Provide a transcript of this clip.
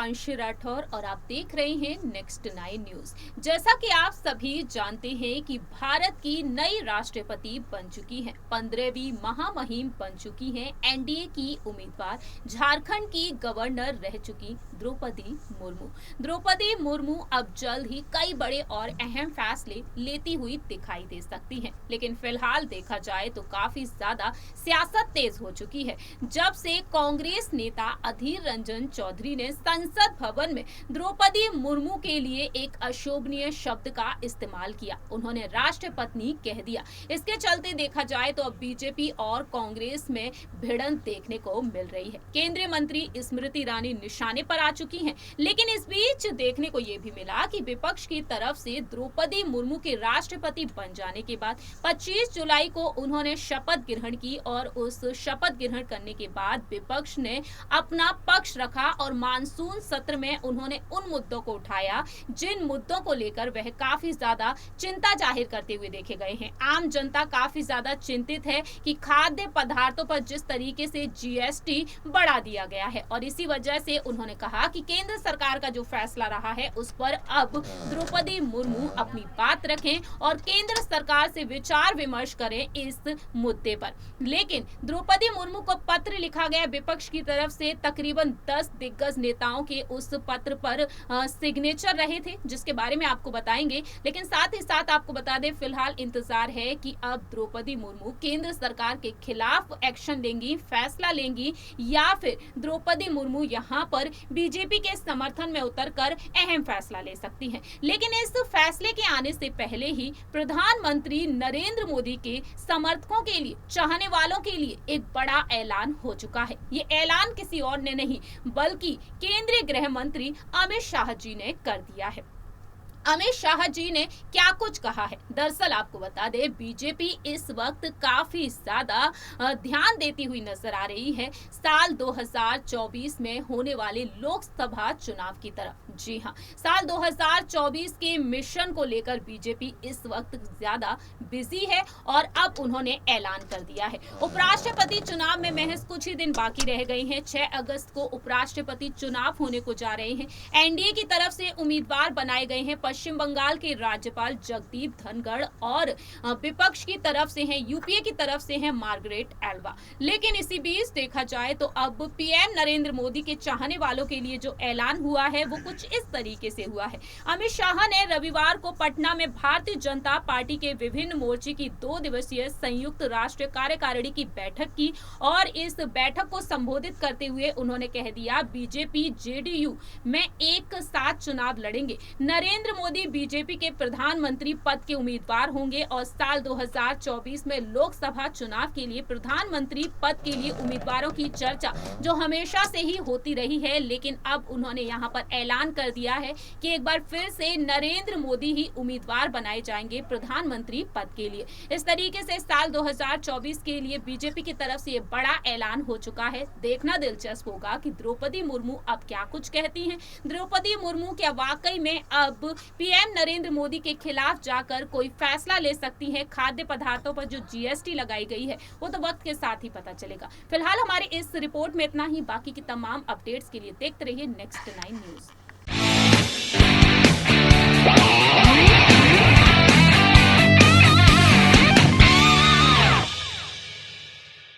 हिमांशु राठौर और आप देख रहे हैं नेक्स्ट 9 न्यूज। जैसा कि आप सभी जानते हैं कि भारत की नई राष्ट्रपति बन चुकी हैं, 15वीं महामहिम बन चुकी हैं एनडीए की उम्मीदवार, झारखंड की गवर्नर रह चुकी द्रौपदी मुर्मू। द्रौपदी मुर्मू अब जल्द ही कई बड़े और अहम फैसले लेती हुई दिखाई दे सकती हैं, लेकिन फिलहाल देखा जाए तो काफी ज्यादा सियासत तेज हो चुकी है जब से कांग्रेस नेता अधीर रंजन चौधरी ने संसद भवन में द्रौपदी मुर्मू के लिए एक अशोभनीय शब्द का इस्तेमाल किया। उन्होंने राष्ट्रपत्नी कह दिया। इसके चलते देखा जाए तो अब बीजेपी और कांग्रेस में भिड़ंत देखने को मिल रही है। केंद्रीय मंत्री स्मृति ईरानी निशाने पर आ चुकी हैं, लेकिन इस बीच देखने को यह भी मिला कि विपक्ष की तरफ से द्रौपदी मुर्मू के राष्ट्रपति बन जाने के बाद 25 जुलाई को उन्होंने शपथ ग्रहण की और उस शपथ ग्रहण करने के बाद विपक्ष ने अपना पक्ष रखा और मानसून सत्र में उन्होंने उन मुद्दों को उठाया जिन मुद्दों को लेकर वह काफी ज्यादा चिंता जाहिर करते हुए देखे गए हैं। आम जनता काफी ज्यादा चिंतित है कि खाद्य पदार्थों पर जिस तरीके से जीएसटी बढ़ा दिया गया है और इसी वजह से उन्होंने कहा कि केंद्र सरकार का जो फैसला रहा है उस पर अब द्रौपदी मुर्मू अपनी बात रखें और केंद्र सरकार से विचार विमर्श करें इस मुद्दे पर। लेकिन द्रौपदी मुर्मू को पत्र लिखा गया विपक्ष की तरफ से, तकरीबन 10 दिग्गज नेताओं के उस पत्र पर सिग्नेचर रहे थे जिसके बारे में आपको बताएंगे। लेकिन साथ ही साथ आपको बता दें, फिलहाल इंतजार है कि अब द्रौपदी मुर्मू केंद्र सरकार के खिलाफ एक्शन लेंगी, फैसला लेंगी या फिर द्रौपदी मुर्मू यहां पर बीजेपी के समर्थन में उतरकर अहम फैसला ले सकती हैं। लेकिन इस फैसले के आने से पहले ही प्रधानमंत्री नरेंद्र मोदी के समर्थकों के लिए, चाहने वालों के लिए एक बड़ा ऐलान हो चुका है। ये ऐलान किसी और ने नहीं बल्कि केंद्रीय गृह मंत्री अमित शाह जी ने कर दिया है। अमित शाह जी ने क्या कुछ कहा है, दरअसल आपको बता दें, बीजेपी इस वक्त काफी ज्यादा ध्यान देती हुई नजर आ रही है साल 2024 में होने वाले लोकसभा चुनाव की तरफ। जी हां, साल 2024 के मिशन को लेकर बीजेपी इस वक्त ज्यादा बिजी है और अब उन्होंने ऐलान कर दिया है। उपराष्ट्रपति चुनाव में महज कुछ ही दिन बाकी रह गए हैं। 6 अगस्त को उपराष्ट्रपति चुनाव होने को जा रहे हैं। एनडीए की तरफ से उम्मीदवार बनाए गए हैं पश्चिम बंगाल के राज्यपाल जगदीप धनखड़ और विपक्ष की तरफ से हैं, यूपीए की तरफ से हैं मार्गरेट एल्वा। लेकिन इसी बीच देखा जाए तो अब पीएम नरेंद्र मोदी के चाहने वालों के लिए जो ऐलान हुआ है वो कुछ इस तरीके से हुआ है। अमित शाह ने रविवार को पटना में भारतीय जनता पार्टी के विभिन्न मोर्चे की 2 दिवसीय संयुक्त राष्ट्रीय कार्यकारिणी की बैठक की और इस बैठक को संबोधित करते हुए उन्होंने कह दिया, बीजेपी जेडीयू में एक साथ चुनाव लड़ेंगे। नरेंद्र मोदी बीजेपी के प्रधानमंत्री पद के उम्मीदवार होंगे और साल 2024 में लोकसभा चुनाव के लिए प्रधानमंत्री पद के लिए उम्मीदवारों की चर्चा जो हमेशा से ही होती रही है, लेकिन अब उन्होंने यहां पर ऐलान कर दिया है कि एक बार फिर से नरेंद्र मोदी ही उम्मीदवार बनाए जाएंगे प्रधानमंत्री पद के लिए। इस तरीके से साल 2024 के लिए बीजेपी की तरफ से ये बड़ा ऐलान हो चुका है। देखना दिलचस्प होगा कि द्रौपदी मुर्मू अब क्या कुछ कहती हैं। द्रौपदी मुर्मू क्या वाकई में अब पीएम नरेंद्र मोदी के खिलाफ जाकर कोई फैसला ले सकती है। खाद्य पदार्थों पर जो जीएसटी लगाई गई है वो तो वक्त के साथ ही पता चलेगा। फिलहाल हमारे इस रिपोर्ट में इतना ही। बाकी की तमाम अपडेट्स के लिए देखते रहिए नेक्स्ट 9 न्यूज।